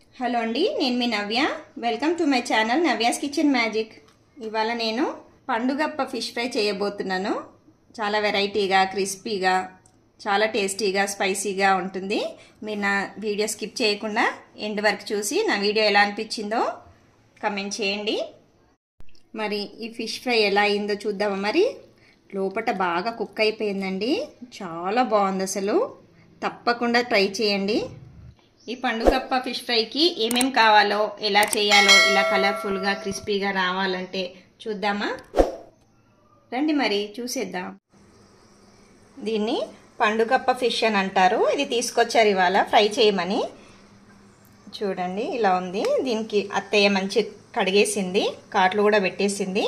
Hello అండి, నేను మీ Navya. Welcome to my channel Navya's kitchen magic. ఇవాళ నేను పండుగప్ప ఫిష్ ఫ్రై చేయబోతున్నాను. చాలా వెరైటీగా, క్రిస్పీగా, చాలా టేస్టీగా, స్పైసీగా ఉంటుంది. మీరు నా వీడియో స్కిప్ చేయకుండా ఎండ్ వరకు చూసి నా వీడియో ఎలా అనిపించిందో కమెంట్ చేయండి. మరి ఈ ఫిష్ ఫ్రై ఎలా అయిందో చూద్దామా. మరి లోపల బాగా కుక్ అయిపోయిందండి, చాలా బాగుంది. అసలు తప్పకుండా ట్రై చేయండి. ఈ పండుగప్ప ఫిష్ ఫ్రైకి ఏమేం కావాలో, ఎలా చేయాలో, ఇలా కలర్ఫుల్గా క్రిస్పీగా రావాలంటే చూద్దామా. రండి మరి చూసేద్దాం. దీన్ని పండుగప్ప ఫిష్ అని అంటారు. ఇది తీసుకొచ్చారు ఇవాళ ఫ్రై చేయమని. చూడండి ఇలా ఉంది. దీనికి అత్తయ్య మంచి కడిగేసింది, కాట్లు కూడా పెట్టేసింది.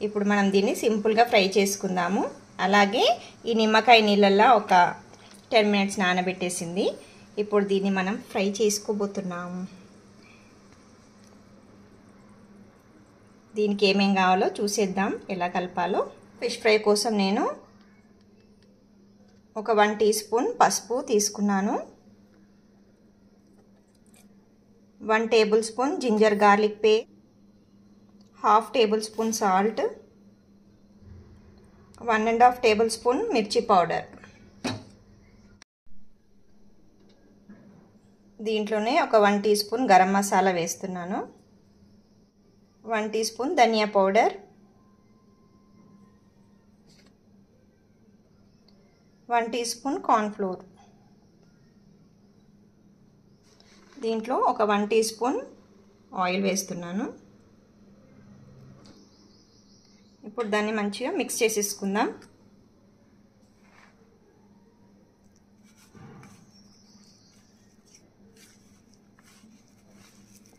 ఇప్పుడు మనం దీన్ని సింపుల్గా ఫ్రై చేసుకుందాము. అలాగే ఈ నిమ్మకాయ నీళ్ళల్లో ఒక 10 మినిట్స్ నానబెట్టేసింది. ఇప్పుడు దీన్ని మనం ఫ్రై చేసుకోబోతున్నాము. దీనికి ఏమేం కావాలో చూసేద్దాం, ఎలా కలపాలో. ఫిష్ ఫ్రై కోసం నేను ఒక 1 టీ స్పూన్ పసుపు తీసుకున్నాను, 1 tablespoon ginger garlic paste, 1/2 tablespoon salt, 1.5 tablespoon మిర్చి పౌడర్. దీంట్లోనే ఒక 1 టీ స్పూన్ గరం మసాలా వేస్తున్నాను, 1 టీ స్పూన్ ధనియా పౌడర్, 1 టీ స్పూన్ కార్న్ఫ్లోర్. దీంట్లో ఒక 1 టీ స్పూన్ ఆయిల్ వేస్తున్నాను. ఇప్పుడు దాన్ని మంచిగా మిక్స్ చేసేసుకుందాం.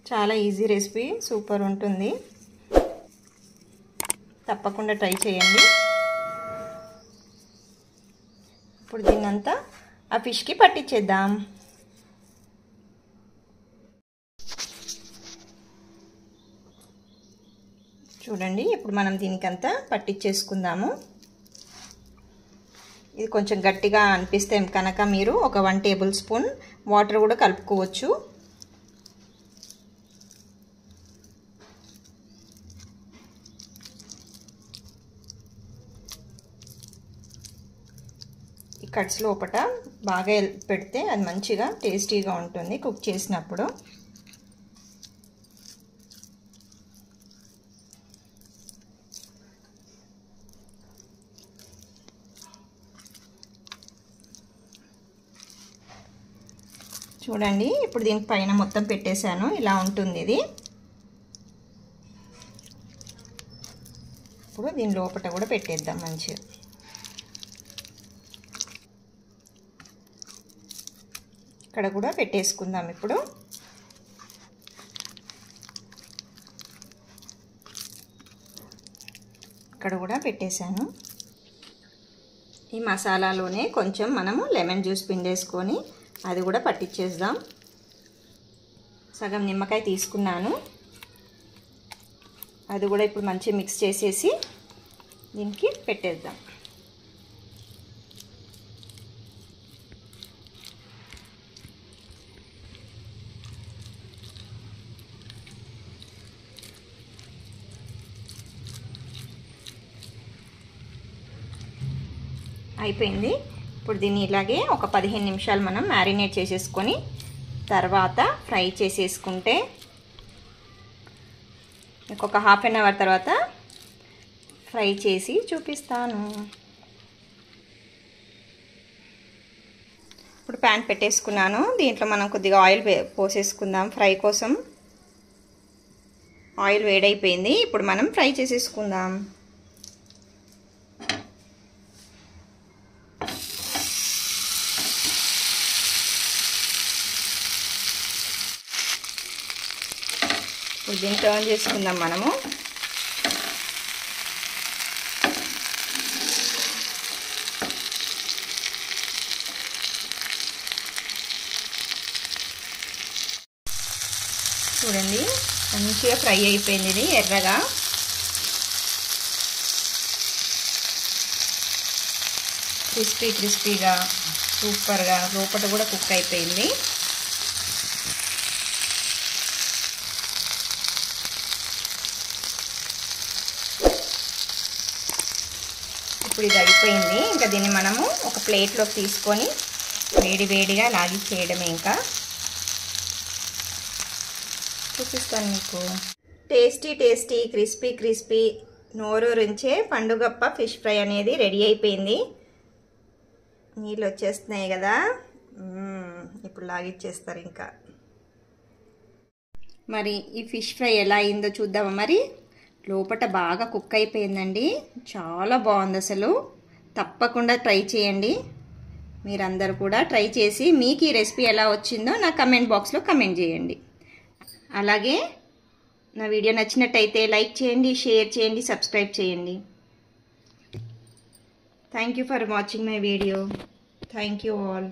చాలా ఈజీ రెసిపీ, సూపర్ ఉంటుంది. తప్పకుండా ట్రై చేయండి. ఇప్పుడు దీన్నంతా ఆ ఫిష్కి పట్టించేద్దాం. చూడండి, ఇప్పుడు మనం దీనికంతా పట్టించేసుకుందాము. ఇది కొంచెం గట్టిగా అనిపిస్తే కనుక మీరు ఒక 1 టేబుల్ స్పూన్ వాటర్ కూడా కలుపుకోవచ్చు. కట్స్ లోపట బాగా పెడితే అది మంచిగా టేస్టీగా ఉంటుంది కుక్ చేసినప్పుడు. చూడండి, ఇప్పుడు దీని పైన మొత్తం పెట్టేశాను. ఇలా ఉంటుంది ఇది. ఇప్పుడు దీని లోపట కూడా పెట్టేద్దాం మంచిగా. ఇక్కడ కూడా పెట్టేసుకుందాం. ఇప్పుడు ఇక్కడ కూడా పెట్టేశాను. ఈ మసాలాలోనే కొంచెం మనము లెమన్ జ్యూస్ పిండేసుకొని అది కూడా పట్టించేద్దాం. సగం నిమ్మకాయ తీసుకున్నాను, అది కూడా ఇప్పుడు మంచిగా మిక్స్ చేసేసి దీనికి పెట్టేద్దాం. అయిపోయింది. ఇప్పుడు దీన్ని ఇలాగే ఒక 15 నిమిషాలు మనం మ్యారినేట్ చేసేసుకొని తర్వాత ఫ్రై చేసేసుకుంటే ఇంకొక 1/2 అవర్ తర్వాత ఫ్రై చేసి చూపిస్తాను. ఇప్పుడు ప్యాన్ పెట్టేసుకున్నాను. దీంట్లో మనం కొద్దిగా ఆయిల్ పోసేసుకుందాం. ఫ్రై కోసం ఆయిల్ వేడైపోయింది. ఇప్పుడు మనం ఫ్రై చేసేసుకుందాం. దీన్ని టర్న్ చేసుకుందాం మనము. చూడండి, మంచిగా ఫ్రై అయిపోయింది. ఇది ఎర్రగా క్రిస్పీగా సూపర్గా లోపల కూడా కుక్ అయిపోయింది. ఇప్పుడు ఇది అయిపోయింది. ఇంకా దీన్ని మనము ఒక ప్లేట్లోకి తీసుకొని వేడివేడిగా లాగిచ్చేయడమే. ఇంకా చూపిస్తాను మీకు. టేస్టీ క్రిస్పీ నోరూరించే పండుగప్ప ఫిష్ ఫ్రై అనేది రెడీ అయిపోయింది. నీళ్ళు వచ్చేస్తున్నాయి కదా, ఇప్పుడు లాగిచ్చేస్తారు. ఇంకా మరి ఈ ఫిష్ ఫ్రై ఎలా అయిందో చూద్దామా. మరి లోపట బాగా కుక్ అయిపోయిందండి, చాలా బాగుంది అసలు. తప్పకుండా ట్రై చేయండి. మీరందరూ కూడా ట్రై చేసి మీకు ఈ రెసిపీ ఎలా వచ్చిందో నా కమెంట్ బాక్స్లో కమెంట్ చేయండి. అలాగే నా వీడియో నచ్చినట్టయితే లైక్ చేయండి, షేర్ చేయండి, సబ్స్క్రైబ్ చేయండి. Thank you for watching my video. Thank you all.